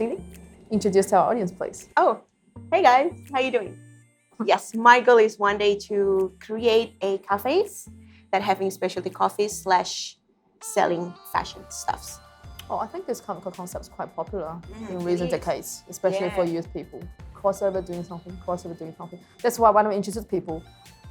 Tini, introduce to our audience, please. Oh, hey guys, how you doing? Yes, my goal is one day to create a cafes that having specialty coffees / selling fashion stuffs. Oh, I think this kind of concept is quite popular in recent decades, especially for Yeah. youth people. Crossover doing something, crossover doing something. That's why when we introduce people,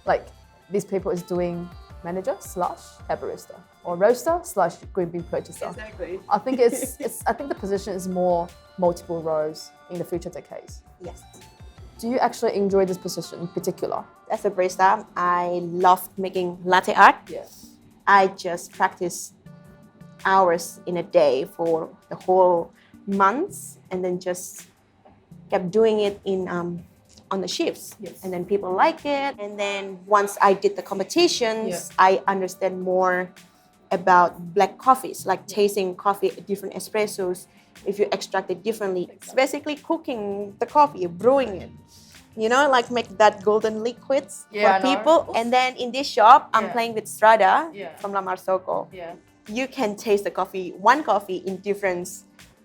like these people is doing manager / head barista or roaster / green bean purchaser. Exactly. I think I think the position is more multiple roles in the future decades. Yes. Do you actually enjoy this position in particular? As a barista, I love making latte art. Yes. I just practice hours in a day for the whole months, and then just kept doing it in on the shifts. Yes. And then people like it. And then once I did the competitions, I understand more about black coffees, like tasting coffee, different espressos, if you extract it differently. It's basically cooking the coffee, brewing it. You know, like make that golden liquids Yeah, I for know. people. And then in this shop, I'm Yeah. playing with Strada Yeah. from La Marzocco. Yeah. You can taste the coffee, one coffee in different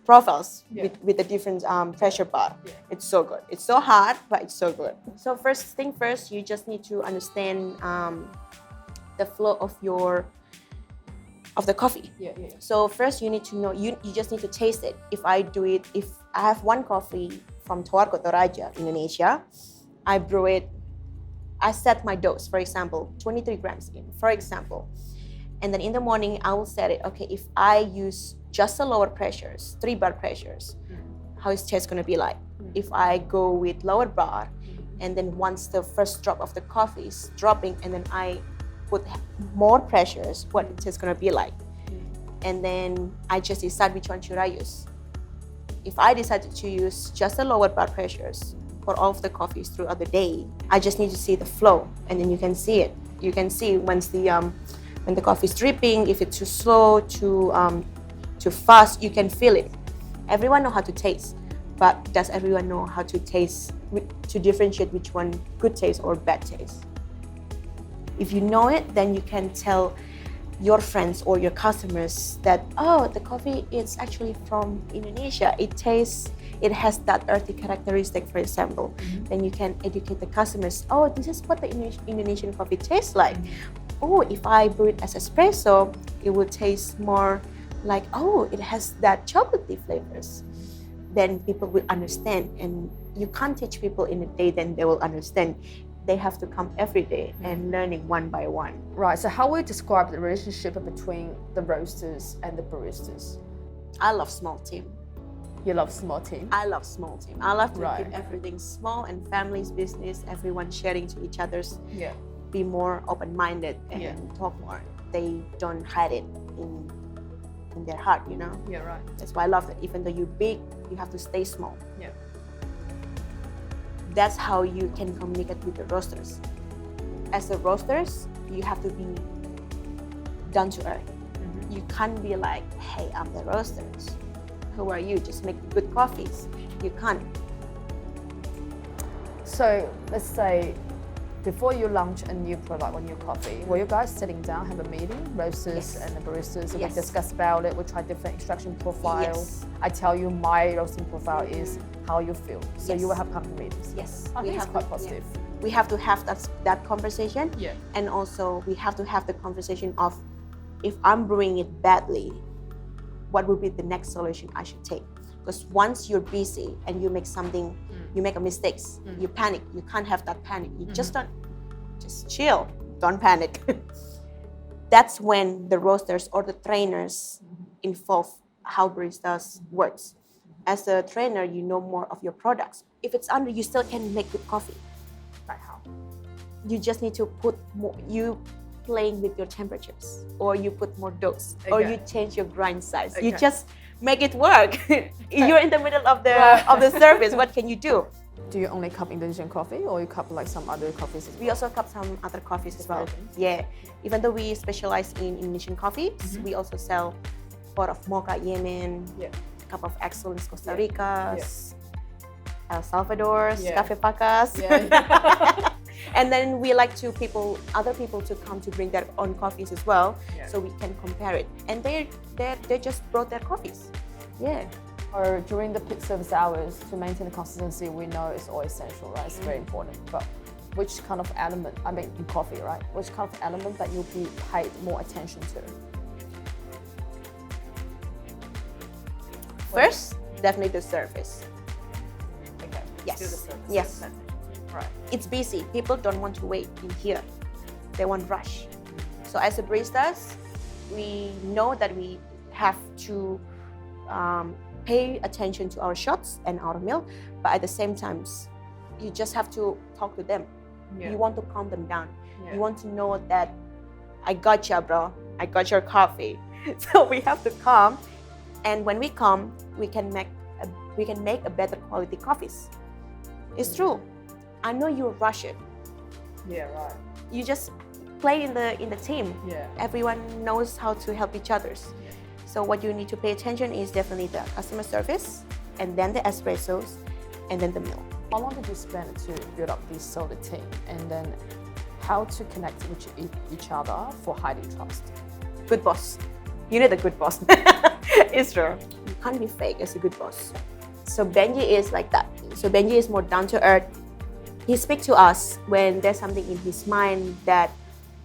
profiles with a different pressure bar. Yeah. It's so good. It's so hard, but it's so good. So first thing first, you just need to understand the flow of the coffee. Yeah. So first you need to know, you just need to taste it. If I have one coffee from Toarco Toraja, Indonesia, I brew it, I set my dose, for example, 23 grams in, for example. And then in the morning, I will set it, okay, if I use just the lower pressures, 3 bar pressures, how is taste gonna be like? If I go with lower bar, and then once the first drop of the coffee is dropping, and then I put more pressures, what it is gonna be like? And then I just decide which one should I use. If I decided to use just the lower bar pressures for all of the coffees throughout the day, I just need to see the flow, and then you can see it. You can see when the coffee is dripping, if it's too slow, too fast, you can feel it. Everyone know how to taste, but does everyone know how to taste, to differentiate which one good taste or bad taste? If you know it, then you can tell your friends or your customers that, oh, the coffee is actually from Indonesia. It has that earthy characteristic, for example. Then you can educate the customers, oh, this is what the Indonesian coffee tastes like. Oh, if I brew it as espresso, it will taste more like, oh, it has that chocolatey flavors. Then people will understand, and you can't teach people in a day, then they will understand. They have to come every day and learning one by one. Right, so how would you describe the relationship between the roasters and the baristas? I love small team. You love small team? I love small team. I love to Right. keep everything small and family's business, everyone sharing to each other's, Yeah. be more open-minded and talk more. They don't hide it in their heart, you know? Yeah, right. That's why I love that even though you're big, you have to stay small. Yeah. That's how you can communicate with the roasters. As the roasters, you have to be down to earth. You can't be like, hey, I'm the roasters. Who are you? Just make good coffees. You can't. So let's say before you launch a new product or new coffee, were you guys sitting down, have a meeting, roasters and the baristas, and we discuss about it, we try different extraction profiles. Yes. I tell you my roasting profile is how you feel. So you will have company meetings. Yes. I think it's quite positive. We have to have that conversation. Yeah. And also we have to have the conversation of, if I'm brewing it badly, what would be the next solution I should take? Because once you're busy and you make something, you make a mistake, you panic. You can't have that panic. You just chill. Don't panic. That's when the roasters or the trainers involve how baristas works. As a trainer, you know more of your products. If it's under, you still can make good coffee. Like how? You just need to put more. You playing with your temperatures, or you put more dose, or you change your grind size. You just make it work. You're in the middle of the service. What can you do? Do you only cup Indonesian coffee, or you cup like some other coffees as well? We also cup some other coffees as well. Yeah, even though we specialize in Indonesian coffees, we also sell pot of mocha Yemen, cup of excellence Costa Rica, El Salvador, Cafe Pacas. And then we like other people to come to bring their own coffees as well, so we can compare it. And they just brought their coffees. Yeah. Or during the peak service hours, to maintain the consistency, we know it's all essential, right? It's very important. But which kind of element, I mean, in coffee, right? Which kind of element that you'll be paid more attention to? First, definitely the service. Okay. Yes. Do the service. Yes. Right. It's busy. People don't want to wait in here. They want rush. So as a baristas, we know that we have to pay attention to our shots and our milk, but at the same time, you just have to talk to them. Yeah. You want to calm them down. Yeah. You want to know that I got you, bro. I got your coffee. So we have to calm, and when we calm, we can make a better quality coffees. It's true. I know you rush it. Yeah, right. You just play in the team. Yeah. Everyone knows how to help each others. Yeah. So what you need to pay attention is definitely the customer service, and then the espressos, and then the milk. How long did you spend to build up this soda team, and then how to connect with each other for hiding trust? Good boss. You need a good boss. It's true. You can't be fake as a good boss. So Benji is like that. So Benji is more down to earth. He speaks to us when there's something in his mind that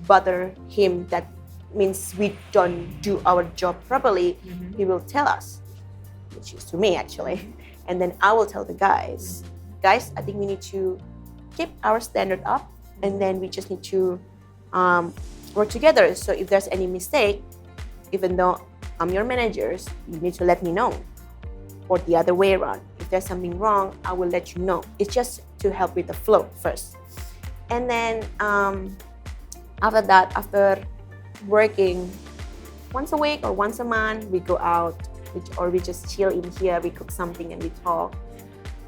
bother him, that means we don't do our job properly. Mm-hmm. He will tell us, which is to me actually. And then I will tell the guys, I think we need to keep our standard up, and then we just need to work together. So if there's any mistake, even though I'm your managers, you need to let me know. Or the other way around. If there's something wrong, I will let you know. It's just to help with the flow first. And then after that, after working once a week or once a month, we go out, or we just chill in here, we cook something and we talk.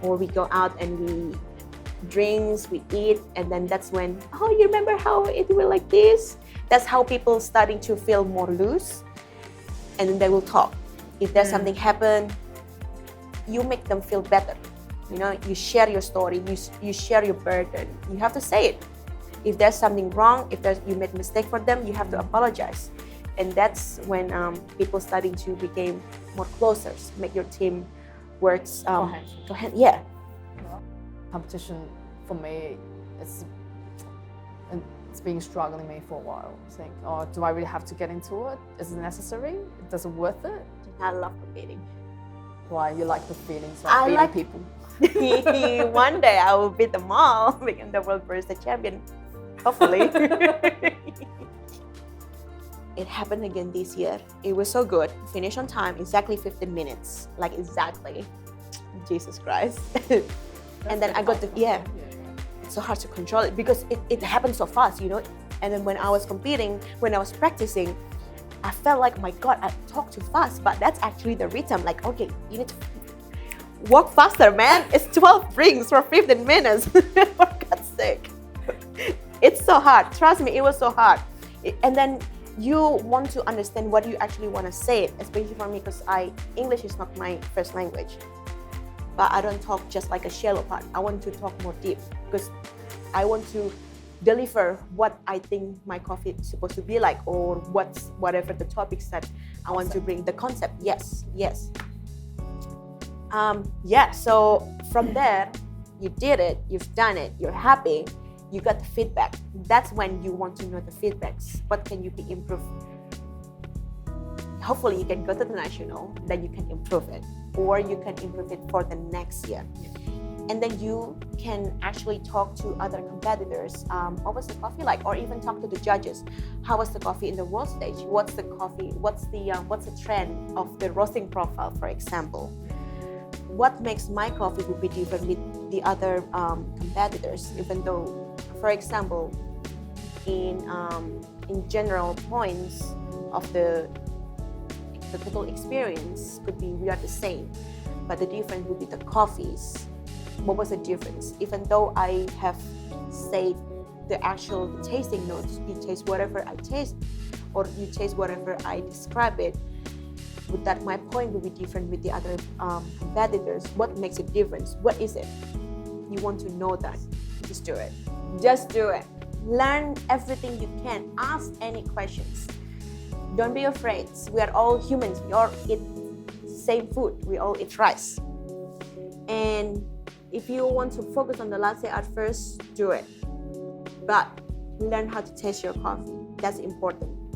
Or we go out and we drinks, we eat, and then that's when, oh, you remember how it was like this? That's how people starting to feel more loose, and then they will talk. If there's something happen, you make them feel better. You know, you share your story, you share your burden. You have to say it. If there's something wrong, if you made a mistake for them, you have to apologize. And that's when people starting to become more closer, make your team works. Yeah. Competition for me, it's been struggling me for a while. Think, oh, do I really have to get into it? Is it necessary? Does it worth it? I love competing. Why? You like the feelings of beating people? One day I will beat them all, become the world barista champion, hopefully. It happened again this year. It was so good. Finish on time, exactly 15 minutes. Like exactly. Jesus Christ. And then I got to, it's so hard to control it because it happened so fast, you know. And then when I was competing, when I was practicing, I felt like, my God, I talk too fast, but that's actually the rhythm. Like, okay, you need to walk faster, man. It's 12 rings for 15 minutes. For God's sake. It's so hard. Trust me, it was so hard. And then you want to understand what you actually want to say, especially for me, because English is not my first language. But I don't talk just like a shallow part. I want to talk more deep because I want to deliver what I think my coffee is supposed to be like, or whatever the topics that I want to bring, the concept. Yes. So from there, you did it, you've done it, you're happy, you got the feedback. That's when you want to know the feedbacks. What can you be improved? Hopefully you can go to the national, then you can improve it, or you can improve it for the next year. And then you can actually talk to other competitors. What was the coffee like? Or even talk to the judges. How was the coffee in the world stage? What's the coffee? What's the trend of the roasting profile, for example? What makes my coffee will be different with the other competitors? Even though, for example, in general points of the total experience could be we are the same, but the difference would be the coffees. What was the difference? Even though I have said the actual tasting notes, you taste whatever I taste, or you taste whatever I describe it, would that my point will be different with the other competitors? What makes it different? What is it? You want to know that? Just do it. Just do it. Learn everything you can. Ask any questions. Don't be afraid. We are all humans. We all eat same food. We all eat rice. And if you want to focus on the latte art first, do it. But learn how to taste your coffee. That's important.